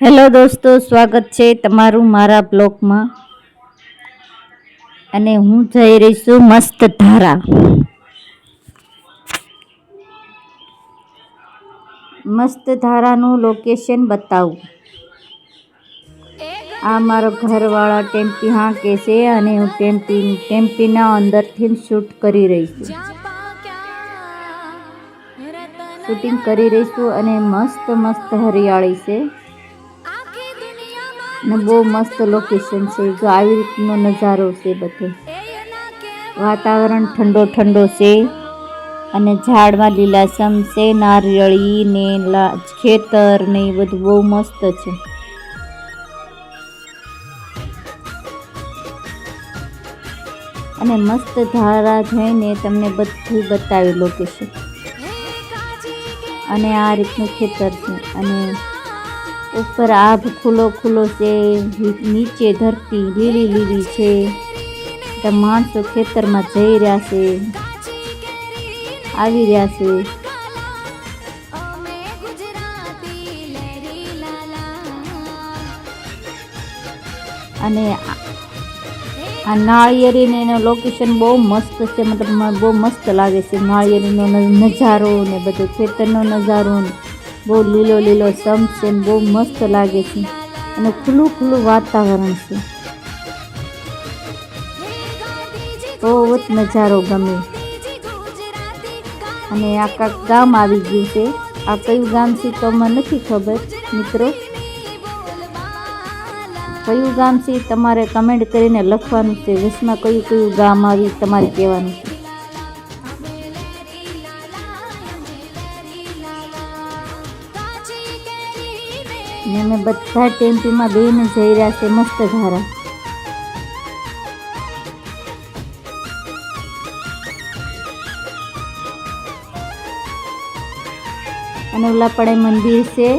Hello દોસ્તો, સ્વાગત છે તમારું મારા બ્લોગમાં. અને હું જઈ રહી છું મસ્ત ધારા. મસ્ત ધારાનું લોકેશન બતાવું. આ મારો ઘરવાળા ટેમ્પી હાંકે છે અને હું ટેમ્પીના અંદરથી શૂટ કરી રહી છું. શૂટિંગ કરી રહી છું અને મસ્ત મસ્ત હરિયાળી છે ને બહુ મસ્ત લોકેશન છે. જો આવી રીતનો નજારો છે. બધો વાતાવરણ ઠંડો ઠંડો છે અને ઝાડમાં લીલાછમ છે, નારિયેળી ને ખેતર ને બધું બહુ મસ્ત છે. અને મસ્ત ધારા જઈને તમને બધું બતાવ્યું લોકેશન. અને આ રીતનું ખેતર છે અને ઉપર આભ ખુલ્લો ખુલ્લો છે, નીચે ધરતી લીલી લીલી છે. માણસો ખેતરમાં જઈ રહ્યા છે, આવી રહ્યા છે. અને આ નાળિયેરીને એનો લોકેશન બહુ મસ્ત છે, મતલબ બહુ મસ્ત લાગે છે. નાળિયેરીનો નજારો ને બધો ખેતરનો નજારો ને બહુ લીલો લીલો સમ છે ને બહુ મસ્ત લાગે છે. અને ખુલ્લું ખુલ્લું વાતાવરણ છે. બહુ જ નજારો ગમે. અને આખા ગામ આવી ગયું છે. આ કયું ગામ છે તો મને નથી ખબર મિત્રો. કયું ગામ છે તમારે કમેન્ટ કરીને લખવાનું છે. વિશમાં કયું કયું ગામ આવી તમારે કહેવાનું છે. ને અમે બધા ટેમ્પીમાં બેને જઈ રહ્યા છે મસ્ત ધારા. અને ઓલાપડે મંદિર છે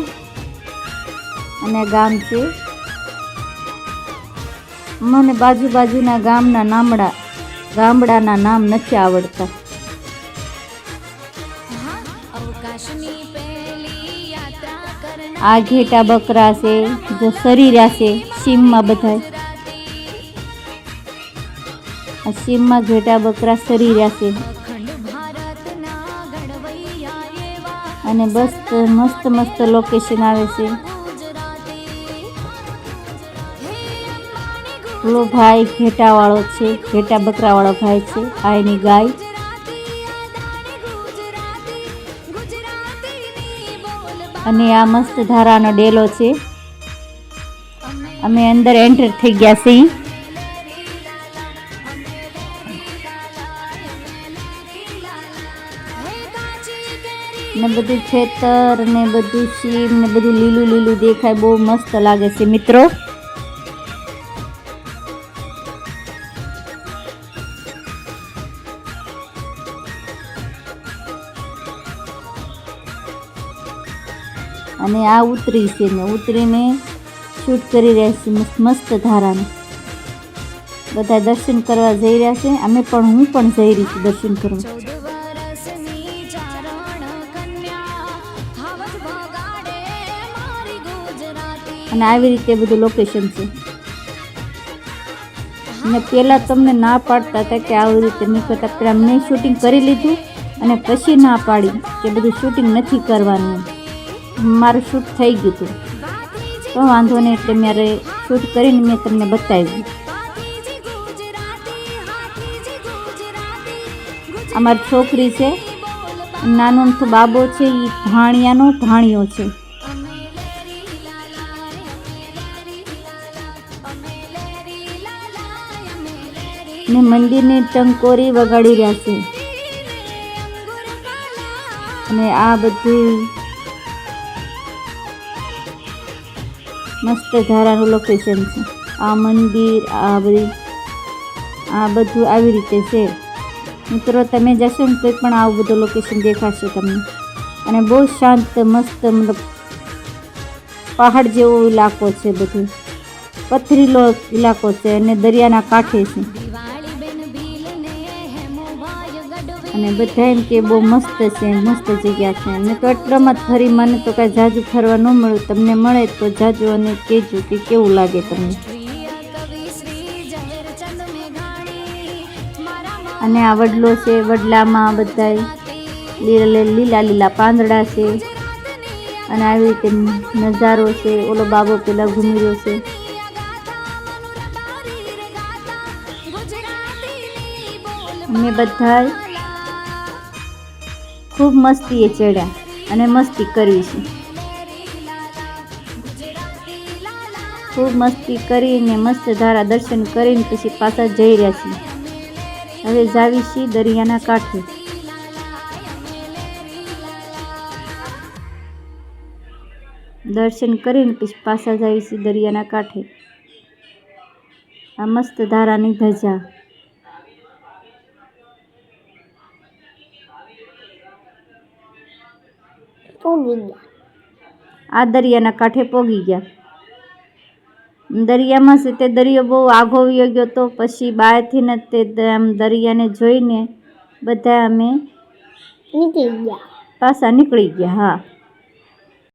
અને ગામ છે. મને બાજુના ગામડાના નામ નથી આવડતા. આ ઘેટા બકરા છે, જો સરી રહ્યા છે સીમમાં. બધા આ સીમમાં ઘેટા બકરા સરી રહ્યા છે. અને બસ મસ્ત મસ્ત લોકેશન આવે છે. પેલો ભાઈ ઘેટા વાળો છે, ઘેટા બકરા વાળો ભાઈ છે. આ એની ગાય. અને આ મસ્ત ધારાનો ડેલો છે. અમે અંદર એન્ટર થઈ ગયા છીએ. ને બધું ખેતર ને બધું સીમ ને બધું લીલું લીલું દેખાય. બહુ મસ્ત લાગે છે મિત્રો. અને આ ઉતરી છે ને ઉતરીને શૂટ કરી રહ્યા છે મસ્ત ધારાને. બધા દર્શન કરવા જઈ રહ્યા છે. હું પણ જઈ રહી છું દર્શન કરવા. અને આવી રીતે બધું લોકેશન છે. ને પહેલાં તમને ના પાડતા હતા કે આવી રીતે નીકળતા. પહેલાં મેં શૂટિંગ કરી લીધું અને પછી ના પાડી કે બધું શૂટિંગ નથી કરવાનું. મારું શૂટ થઈ ગયું હતું તો વાંધો નહીં, એટલે મારે શૂટ કરીને મેં તમને બતાવ્યું. અમારી છોકરી છે, નાનો તો બાબો છે, એ ભાણિયો છે. ને મંદિરની ટંકોરી વગાડી રહ્યા છે. અને આ બધું મસ્ત ધારાનું લોકેશન છે. આ મંદિર આ બધું આવી રીતે છે મિત્રો. તમે જશો ને તો પણ આવું બધું લોકેશન દેખાશે તમને. અને બહુ શાંત મસ્ત, મતલબ પહાડ જેવો ઇલાકો છે. બધું પથરીલો ઇલાકો છે અને દરિયાના કાંઠે છે. અને બધા એમ કે બહુ મસ્ત છે, મસ્ત જગ્યા છે. અને તો એટલામાં જ ફરી, મને તો કાંઈ જાજુ ફરવા ન મળ્યું. તમને મળે તો જાજુ અને કહેજો કે કેવું લાગે તમને. અને આ વડલો છે, વડલામાં બધાય લીલા લીલા પાંદડા છે અને આવી રીતે નજારો છે. ઓલો બાબો પેલા ઘૂમી રહ્યો છે. અમે બધા ખૂબ મસ્તીએ ચડ્યા અને મસ્તી કરવી છે. ખૂબ મસ્તી કરીને મસ્ત ધારા દર્શન કરીને પછી પાછા જઈ રહ્યા છીએ. હવે જાવી છીએ દરિયાના કાંઠે. દર્શન કરીને પછી પાછા જાવી છીએ દરિયાના કાંઠે. આ મસ્ત ધારાની ધજા. આ દરિયાના કાંઠે પોગી ગયા. દરિયામાં છે તે દરિયો બહુ આઘો વયો ગયો તો પછી બહારથી ને તે આમ દરિયાને જોઈને બધા અમે પાછા નીકળી ગયા. હા,